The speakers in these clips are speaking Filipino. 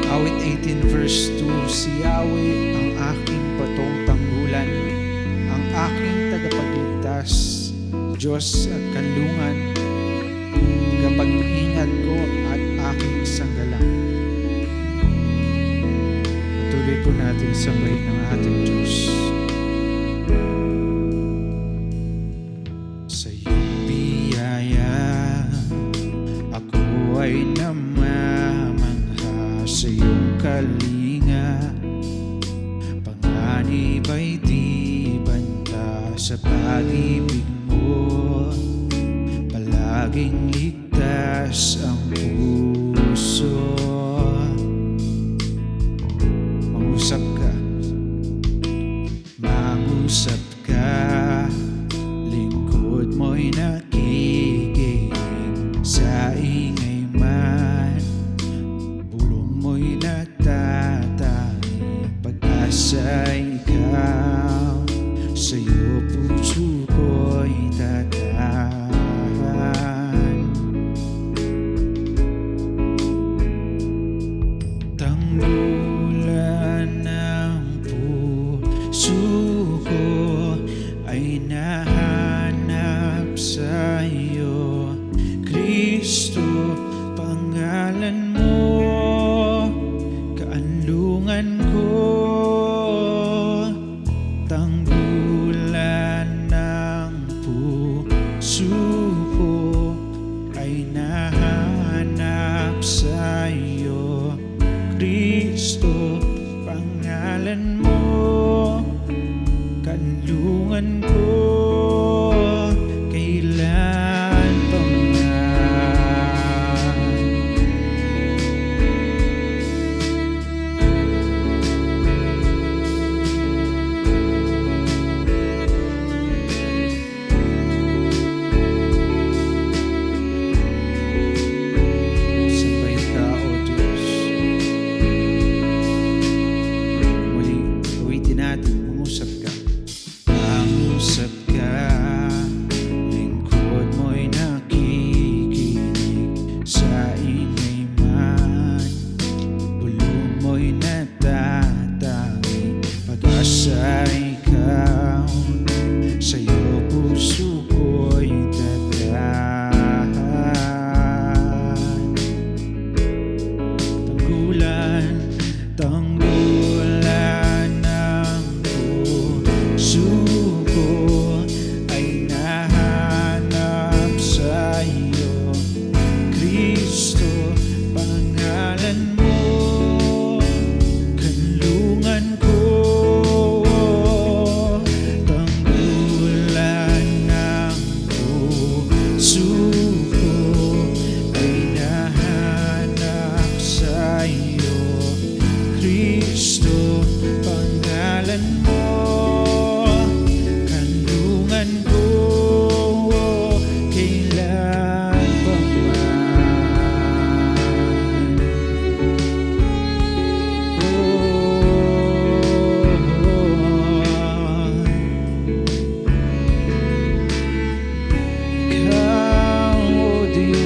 Awit 18 verse 2, si Yahweh ang aking batong tanggulan, ang aking tagapagligtas, Diyos at kanlungan, kapag-ingat ko at aking sanggalang. Patuloy po natin sambahin ang ating Diyos. Sa iyong biyaya, ako ay namamangha. Sa iyong kalinga, panganib ay di banta. Sa pag-ibig mo, palaging ligtas ang puso. Mangusap ka, lingkod mo'y nakikinig. Sa ingay man, bulong mo'y natatanging. Pag-asa ikaw, sa'yo puso ko'y tatahan. Tanggulan ng puso ko ay nahanap sa iyo, Kristo, pangalan mo, kaanlungan ko. Tanggulan ng puso ko ay nahanap sa iyo, Kristo, pangalan mo, kanlungan ko, kailan pa man. Sambahin ka, O Diyos. Muling awitin natin, mangusap ka. Mangusap ka, lingkod mo'y nakikinig. Sa ingay man, bulong mo'y natatangi. Pag-asa ikaw, sa'yo puso ko'y tatahan. Tanggulan ng puso ko ay nahanap sa iyo, Kristo, pangalan mo, kanlungan ko. Tanggulan ng puso ko ay nahanap sa iyo, Kristo, pangalan mo, kanlungan ko, kailan pa man. Ikaw, O Diyos,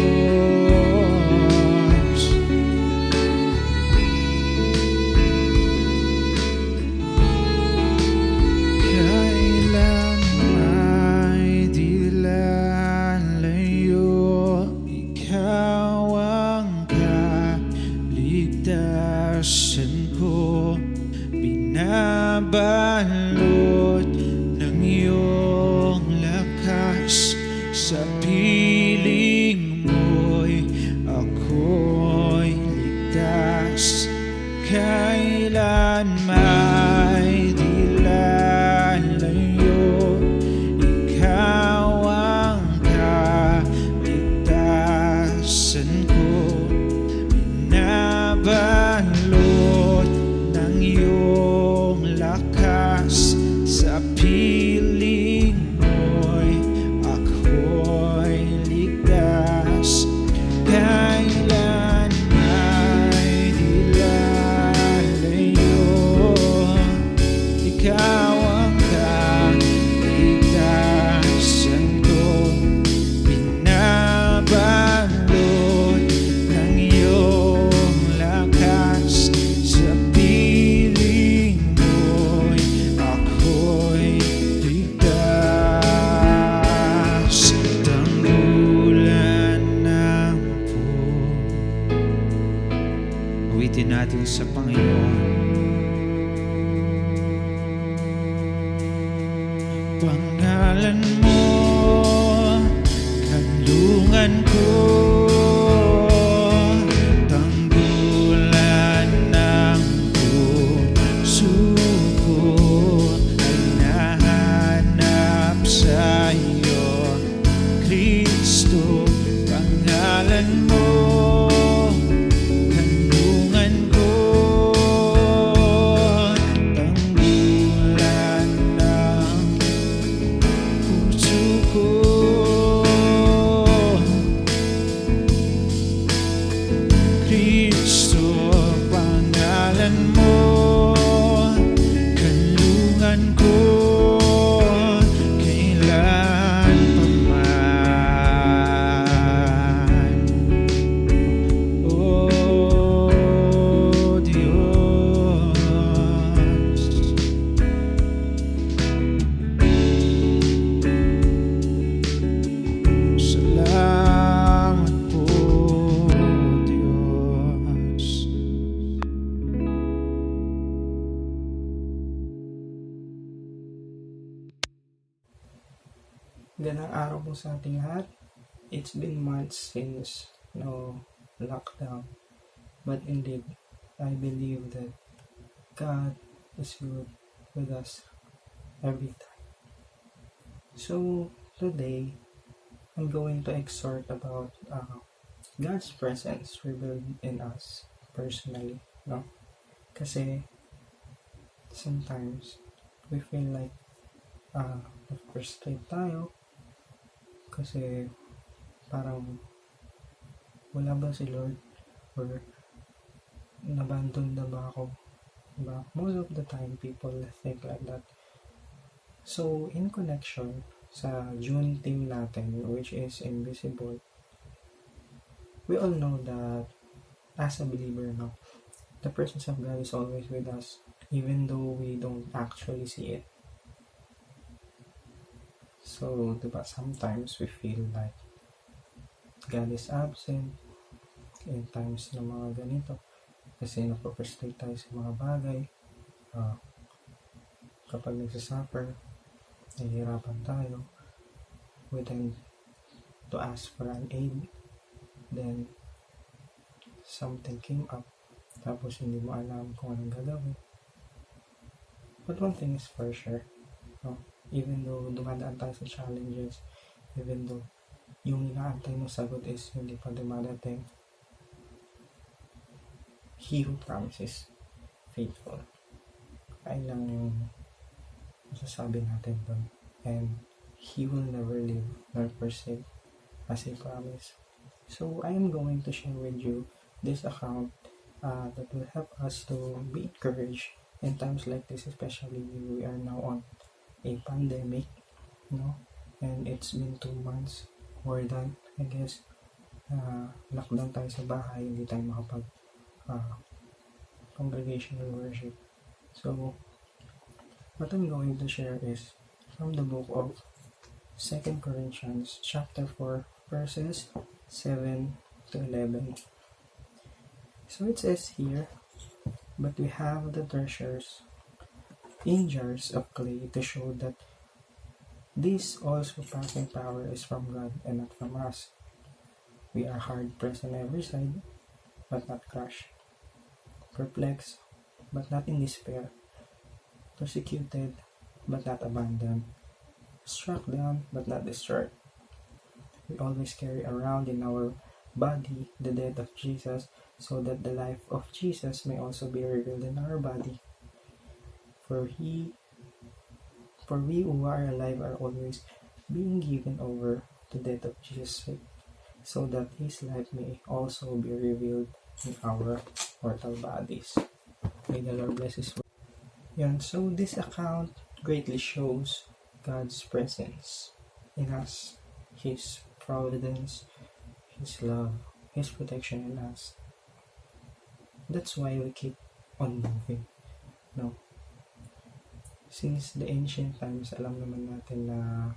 kailan may di lalayo. Ikaw ang kaligtasan ko, binabalot ng iyong lakas. Sa piling mo'y ako'y ligtas. Kailan may di lalayo. Ikaw ang kaligtasan ko, binabalot ng iyong lakas. Sa piling mo'y ako'y ligtas. Kailan may di lalayo. gamitin natin sa Panginoon. Pangalan mo, kanlungan ko, tanggulan ng puso ko, ay nahanap sa iyo, Kristo. Pangalan mo, kanlungan ko, tanggulan ng puso ko, Kristo. Pangalan mo, kanlungan ko, kailan pa man. Oh Diyos, salamat po, Diyos. Gandang araw po sa ating lahat. It's been months since lockdown. But indeed, I believe that God is good with us every time. So, today, I'm going to exhort about God's presence revealed in us personally. No? Kasi, sometimes, we feel like frustrate tayo kasi parang wala ba si Lord or nabandon na ba ako, diba? Most of the time people think like that. So in connection sa June theme natin, which is invisible, we all know that as a believer, the presence of God is always with us even though we don't actually see it. So, diba, sometimes we feel like God is absent in times ng mga ganito kasi napaprostate tayo sa mga bagay. Kapag nagsasuffer, nahihirapan tayo, we tend to ask for an aid, then something came up, tapos hindi mo alam kung anong gagawin. But one thing is for sure, even though dumadaan tayo sa challenges, even though yung inaantay mo sagot is hindi pa dumadating, He who promises faithful. Ay lang yung masasabi natin doon. And He will never leave nor forsake as He promised. So I am going to share with you this account that will help us to be encouraged in times like this, especially we are now on a pandemic, and it's been 2 months, more than, I guess, lockdown tayo sa bahay, hindi tayo makapag congregational worship. So, what I'm going to share is from the book of 2 Corinthians chapter 4, verses 7 to 11. So it says here, "But we have the treasures in jars of clay to show that this all surpassing power is from God and not from us. We are hard pressed on every side, but not crushed, perplexed, but not in despair, persecuted, but not abandoned, struck down, but not destroyed. We always carry around in our body the death of Jesus, so that the life of Jesus may also be revealed in our body. For we who are alive are always being given over to death of Jesus' sake, so that His life may also be revealed in our mortal bodies." May the Lord bless His word. Yan, so this account greatly shows God's presence in us, His providence, His love, His protection in us. That's why we keep on moving. Since the ancient times, alam naman natin na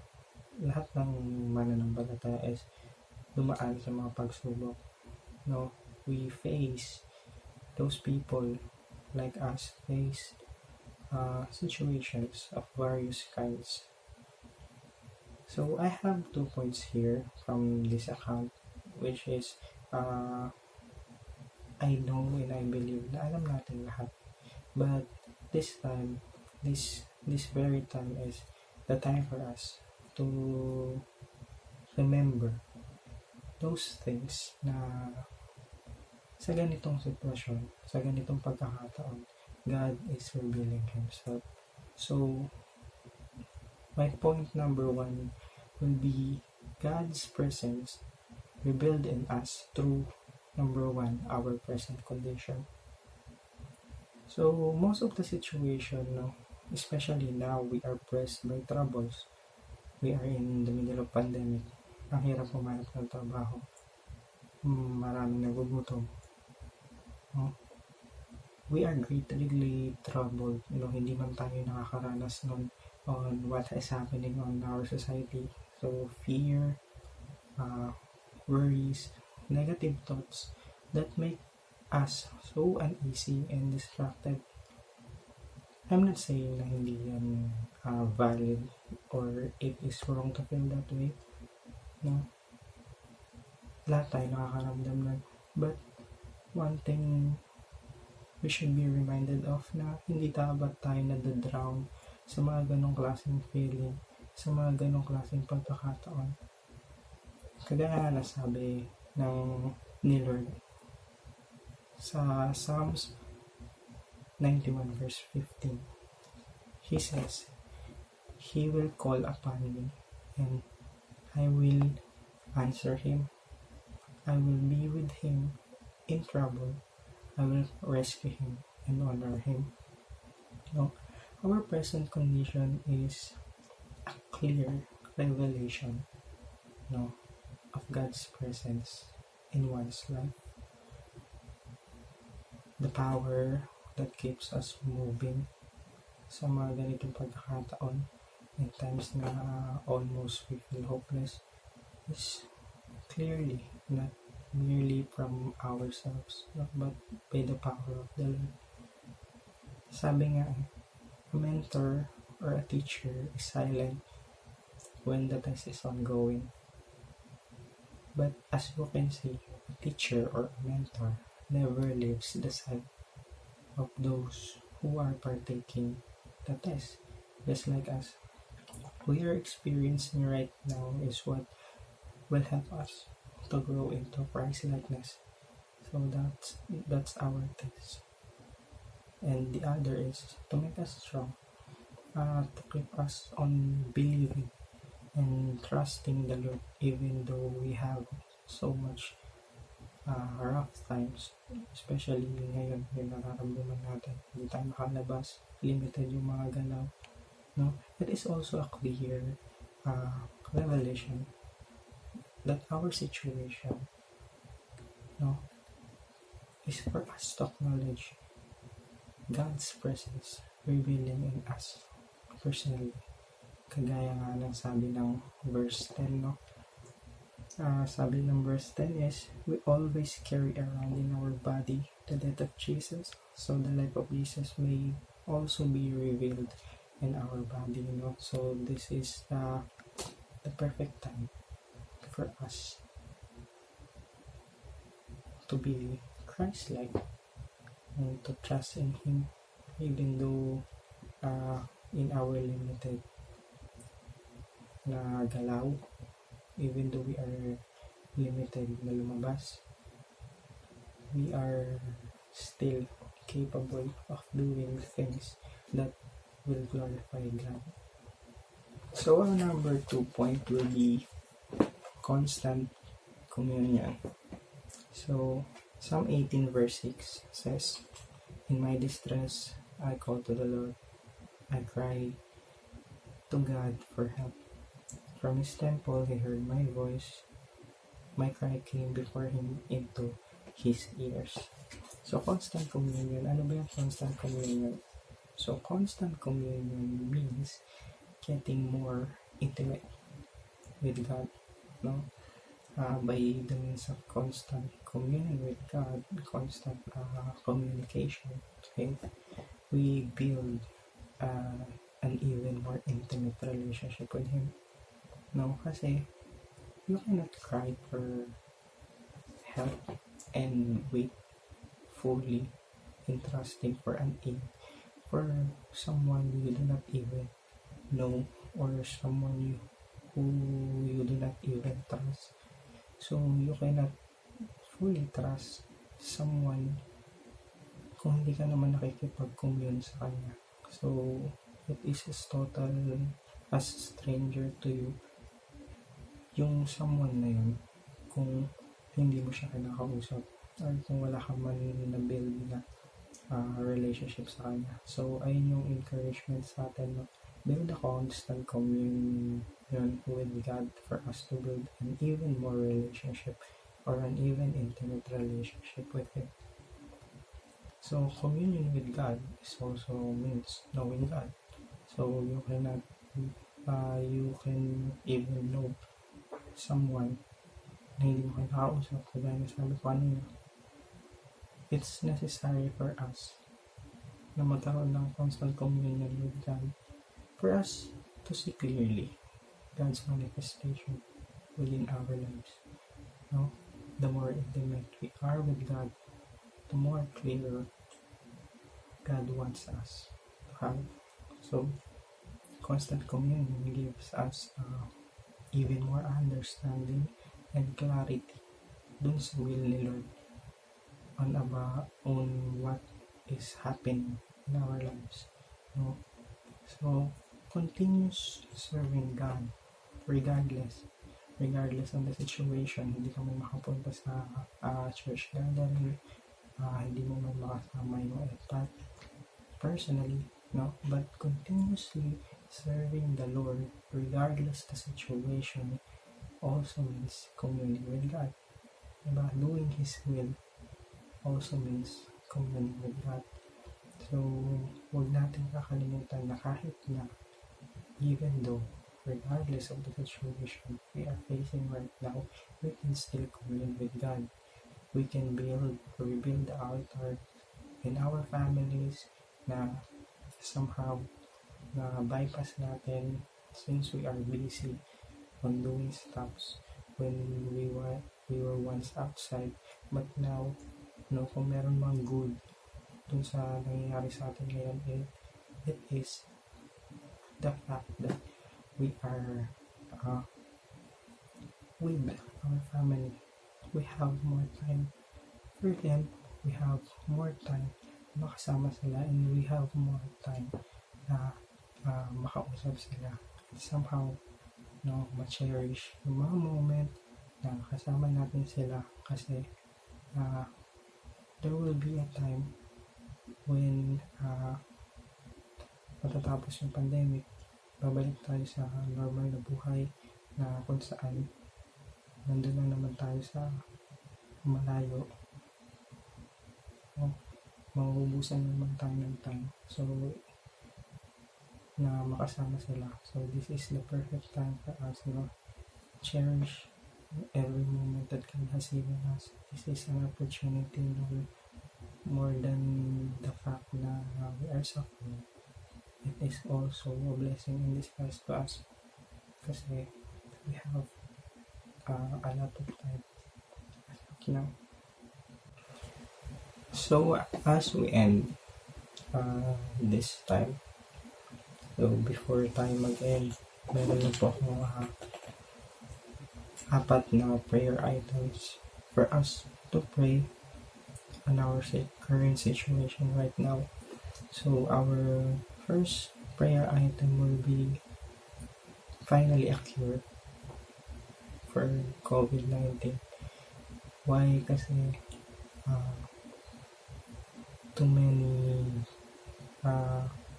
lahat ng mananampalataya is dumaan sa mga pagsubok. We face those people like us face situations of various kinds. So I have 2 points here from this account, which is I know and I believe na alam natin lahat. But this time, this very time is the time for us to remember those things na sa ganitong sitwasyon, sa ganitong pagkakataon, God is revealing Himself. So, my point number 1 will be God's presence revealed in us through number 1, our present condition. So, most of the situation, especially now, we are pressed by troubles. We are in the middle of pandemic. Ang hirap pumanap ng trabaho. Maraming nagugutom. We are greatly troubled. Hindi man tayo nakakaranas nun on what is happening on our society. So, fear, worries, negative thoughts that make us so uneasy and distracted. I'm not saying na hindi yan valid or it is wrong to feel that way. No? Lahat tayo nakakaramdam na. But one thing we should be reminded of na hindi dapat tayo nadadrown sa mga ganong klaseng feeling, sa mga ganong klaseng pagkakataon. Kagaya na sabi ni Lord sa Psalms 91 verse 15, He says, He will call upon me and I will answer Him. I will be with Him in trouble. I will rescue Him and honor Him. Our present condition is a clear revelation of God's presence in one's life. The power that keeps us moving sa mga ganitong pagkakataon in times na almost we feel hopeless is clearly not merely from ourselves but by the power of the Lord. Sabi nga, a mentor or a teacher is silent when the test is ongoing. But as you can see, a teacher or a mentor never leaves the side of those who are partaking the test. Just like us, we are experiencing right now is what will help us to grow into Christ-likeness. So that's our test. And the other is to make us strong, to keep us on believing and trusting the Lord even though we have so much rough times, especially ngayon yung nararamdaman natin, hindi tayo makalabas, limited yung mga galaw. It is also a clear revelation that our situation is for us to acknowledge God's presence revealing in us personally. Kagaya nga ng sabi ng verse 10, sabi ng verse 10 is, we always carry around in our body the death of Jesus, so the life of Jesus may also be revealed in our body. So this is the perfect time for us to be Christ-like and to trust in Him even though in our limited na galaw, even though we are limited na lumabas, we are still capable of doing things that will glorify God. So our number 2 point will be constant communion. So Psalm 18 verse 6 says, in my distress I call to the Lord, I cry to God for help. From His temple He heard my voice, my cry came before Him into His ears. So constant communion, ano ba yung constant communion? So constant communion means getting more intimate with God. by the means of constant communion with God, constant communication, okay, we build an even more intimate relationship with Him. No, kasi you cannot cry for help and wait fully in trusting for an aid for someone you do not even know, or someone who you do not even trust. So you cannot fully trust someone kung hindi ka naman nakikipag-commune sa kanya. So it is as stranger to you yung someone na yun kung hindi mo siya kinakausap or kung wala ka man na-build na relationship sa kanya. So ayun yung encouragement sa atin, no? Build a constant communion with God for us to build an even more relationship or an even intimate relationship with Him. So communion with God is also means knowing God. So you can even know someone na hindi mo kinakausap, kagaya na sabi ko kanina. It's necessary for us na magkaroon ng constant communion with God for us to see clearly God's manifestation within our lives. No? The more intimate we are with God, the more clear God wants us to have. So, constant communion gives us even more understanding and clarity dun sa will ni Lord on what is happening in our lives. No? So, continuous serving God regardless of the situation. Hindi ka man makapunta sa church gathering, hindi mo man makasama yung epat personally, no? But continuously serving the Lord regardless the situation also means communing with God. Diba? Doing His will also means communing with God. So, huwag natin kakalimutan na kahit na even though regardless of the situation we are facing right now, we can still commune with God. We can rebuild the altar in our families na somehow na bypass natin since we are busy on doing stuffs when we were once outside. But now, no, kung meron mang good dun sa nangyayari sa atin ngayon, it is the fact that we are with our family. We have more time for them. We have more time makasama sila, and we have more time na makausap sila. And somehow, no, ma-cherish yung mga moment na kasama natin sila kasi there will be a time when matatapos yung pandemic, babalik tayo sa normal na buhay na kung saan nandun lang naman tayo sa malayo. Mauubusan naman tayo ng time. So, na makasama sila. So, this is the perfect time for us, no? Cherish every moment that God has given us. This is an opportunity, no? More than the fact na we are suffering. It is also a blessing in disguise to us kasi we have a lot of time now. So as we end this time, so before tayo mag-end, meron na po akong apat na prayer items for us to pray on our current situation right now. So our first prayer item will be finally a cure for COVID-19. Why? Kasi too many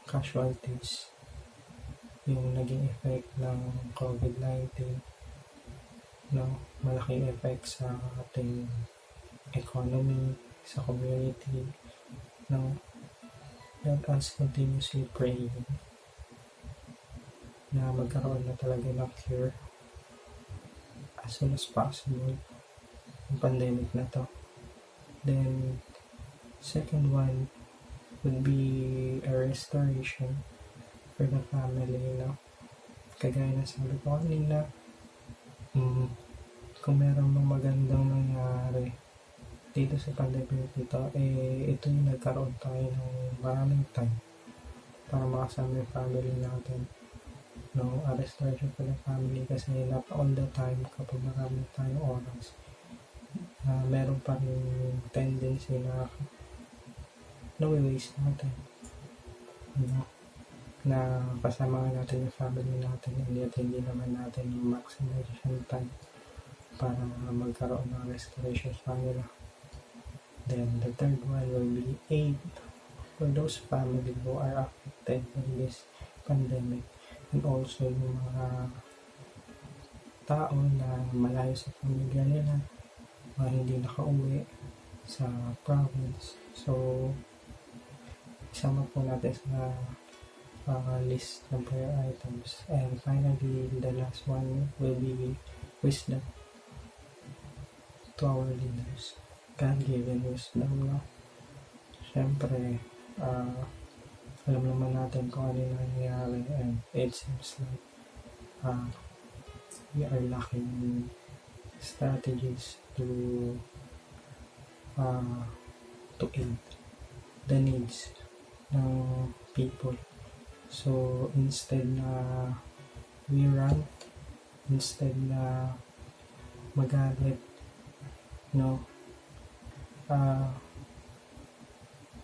casualties yung naging effect ng COVID-19, no? Malaking effect sa ating economy, sa community, no? Let us continuously pray na magkaroon na talaga ng cure as soon as possible yung pandemic na to. Then, second one would be a restoration for the family, Kagaya na sabi ko kanina, kung meron mga magandang nangyari dito sa pandemic ito, ito yung nagkaroon tayo ng maraming time para makasama yung family natin. A restoration for the family, kasi not all the time kapag marami tayong oras, meron pa rin tendency na waste natin, na kasama natin yung family natin, and yet hindi naman natin maximize yung time para magkaroon ng restoration sa kanila. Then the third one will be aid for those family who are affected by this pandemic, and also yung mga tao na malayo sa pamilya nila, hindi nakauwi sa province. So, isama po natin sa list ng prayer items. And finally, the last one will be wisdom to our leaders. God-given wisdom, Siyempre, alam naman natin kung ano yung nangyayari, and it seems like we are lacking strategies to aid the needs ng people. So, instead na we run, instead na magalit,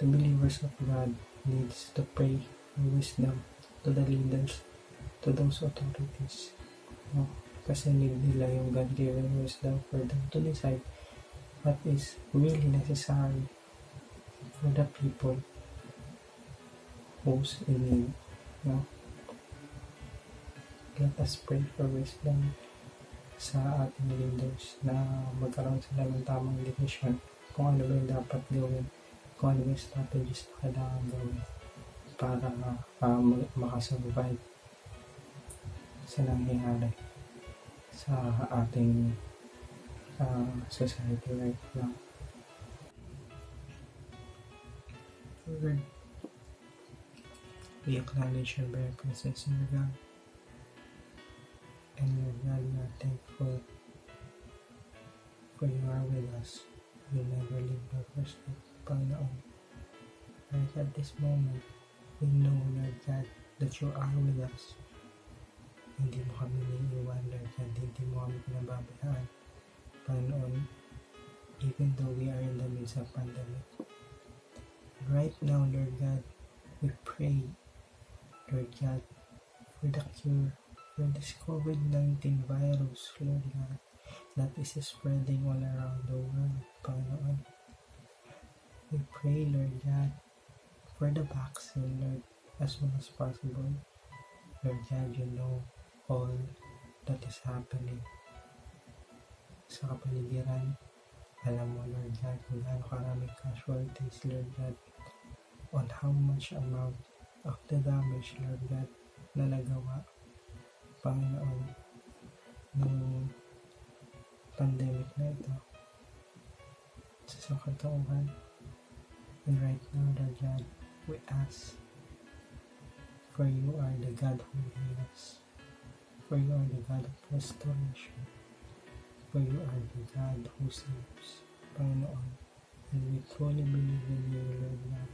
the believers of God needs to pray for wisdom to the leaders, to those authorities. Kasi need nila yung God-given wisdom for them to decide what is really necessary for the people who's in need. Let us pray for wisdom sa ating leaders, na magkaroon sila ng tamang decision kung ano ba yung dapat gawin, kung ano ba yung strategies na kailangan gawin para makasurvive sa nangyayari sa ating society right now. Lord, we acknowledge your very presence in our God. And Lord God, we are thankful for you are with us. You never leave nor forsake, Panginoon. Right at this moment, we know, Lord God, that you are with us. Hindi mo kami naiiwan, Lord God. Hindi mo kami pinababayaan, Panginoon, even though we are in the midst of pandemic. Right now, Lord God, we pray, Lord God, for the cure for this COVID-19 virus, Lord God, that is spreading all around the world, Panginoon. We pray, Lord God, for the vaccine, Lord, as soon as possible. Lord God, you know all that is happening sa kapaligiran. Alam mo, Lord God, kung gaano karaming casualties, Lord God, on how much amount of the damage, Lord God, na nagawa, Panginoon, ng pandemic na ito sa katauhan. And right now, Lord God, we ask, for you are the God who heals, for you are the God of restoration, for you are the God who saves, Panginoon. And we truly believe in you, Lord God.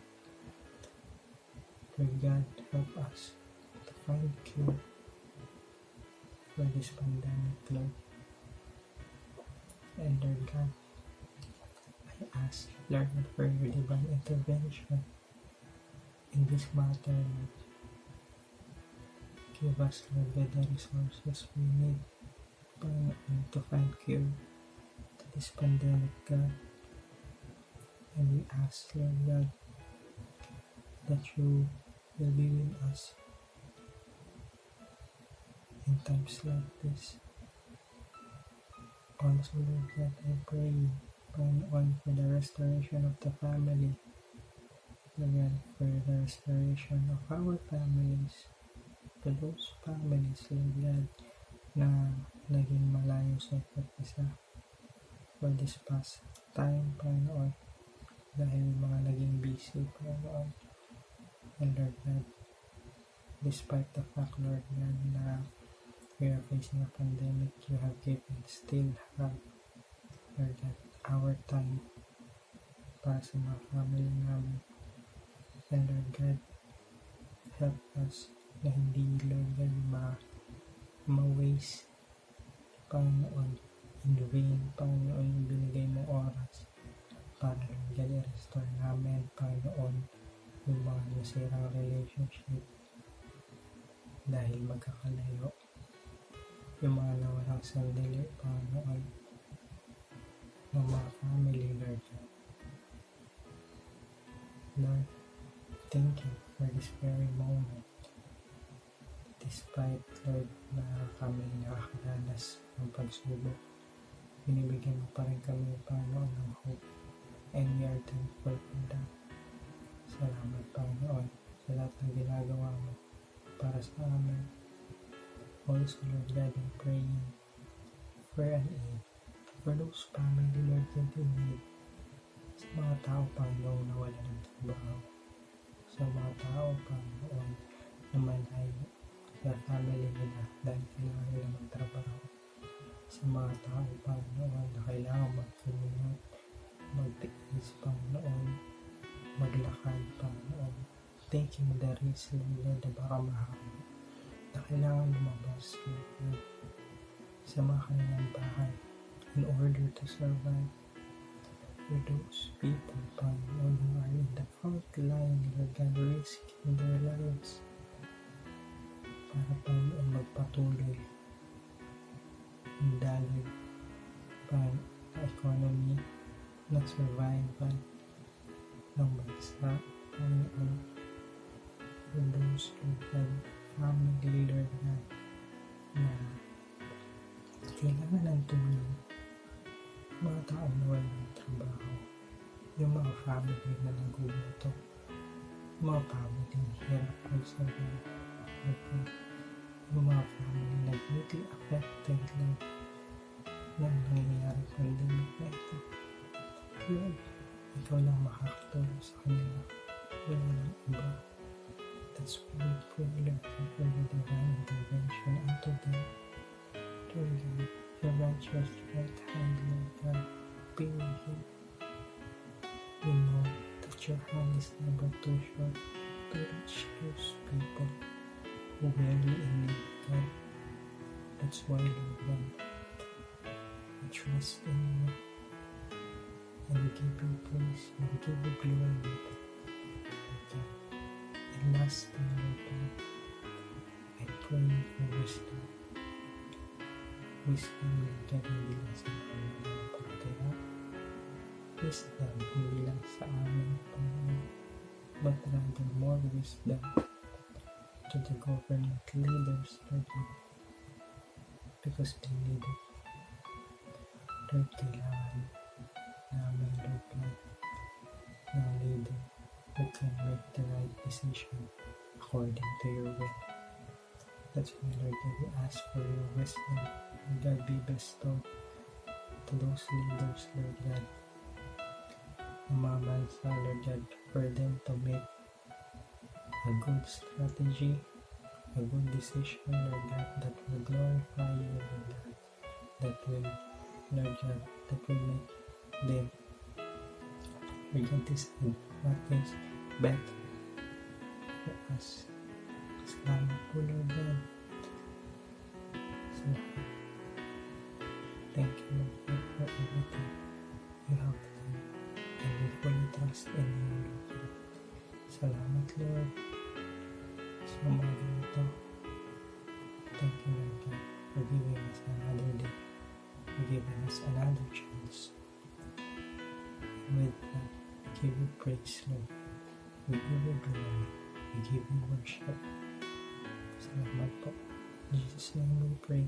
Lord God, help us to find cure for this pandemic, Lord. And Lord God, I ask, Lord, for your divine intervention in this matter, Lord. Give us, Lord God, the resources we need to find cure to this pandemic, God. And we ask, Lord God, that you will be with us in times like this. Also, Lord God, I pray, Panginoon, for the restoration of the family. Lord God, for the restoration of our families. For those families, Lord God, na naging malayo sa isa't isa for this past time, Panginoon, dahil mga naging busy, Panginoon. And Lord God, despite the fact, Lord God, na we are facing a pandemic, you have given, still have, Lord God, our time para sa mga family namin. And Lord God, help us na hindi, Lord God, ma-waste, Panginoon, in vain, Panginoon, yung binigay mong oras para, Lord God, i-restore namin, Panginoon, yung mga nasirang relationship dahil magkakalayo, yung mga nawalang sandali, Panginoon, ng mga family, Lord God. Lord, thank you for this very moment. Despite, Lord, na kami nakakaranas ng pagsubok, binibigyan mo pa rin kami, Panginoon, ng hope. And we are thankful for that. Salamat, Panginoon, sa lahat ng ginagawa mo para sa amin. Also, Lord God, I'm praying for an aid for those family, Lord God, in need. Sa mga tao, Panginoon, na wala ng trabaho. Sa mga tao, Panginoon, na malayo sa family nila dahil kailangan nila magtrabaho. Sa mga tao, Panginoon, na kailangan mag-commute, magtiis, Panginoon, maglakad, Panginoon, taking the risk, Lord, na baka mahaba, na kailangan lumabas, Lord, sa mga kanilang bahay in order to survive. For those people, Panginoon, who are in the front line, Lord God, risking their lives para, Panginoon, magpatuloy ang daloy para sa economy na survival ng bansa, Panginoon. For those, Lord God, family, Lord God, na kailangan ng tulong, mga taong na walang trabaho, yung mga family na nagugutom, mga family na hirap mag-survive, yung mga family na greatly affected, Lord, ng nangyayari pandemic na ito. Lord, ikaw lang makakatulong sa kanila, wala ng iba. That's why we pray, Lord, for your divine intervention unto them. Lord God, your righteous right hand, Lord God, be with you. We know that your hand is never too short to reach those people who barely in need, God. That's why, Lord God, we trust in you, and we give you praise, and we give you glory, Lord God. And lastly, Lord God, I pray for wisdom. Wisdom, Lord God, hindi lang sa mga pagtira. Wisdom, hindi lang sa amin, Panginoon, but rather more wisdom to the government leaders, Lord God, because they need it. Lord, kailangan namin, Lord God, ng leader who can make the right decision according to your will. That's why, Lord God, we ask for your wisdom, Lord God, be bestowed to those leaders, Lord God, ng mga bansa, Lord God, for them to make a good strategy, a good decision, Lord God, that will glorify you, Lord God, that will, Lord God, that will make them, Lord God, decide what is better for us. Salamat po, Lord God, sa lahat. Thank you, Lord God, for everything you have done, and we fully trust in you, Lord God. Salamat, Lord, sa umaga ito. Thank you, Lord God, for giving us another day, for giving us another chance. And with that, we give you praise, Lord. We give you glory. We give you worship. Salamat po. In Jesus' name we pray.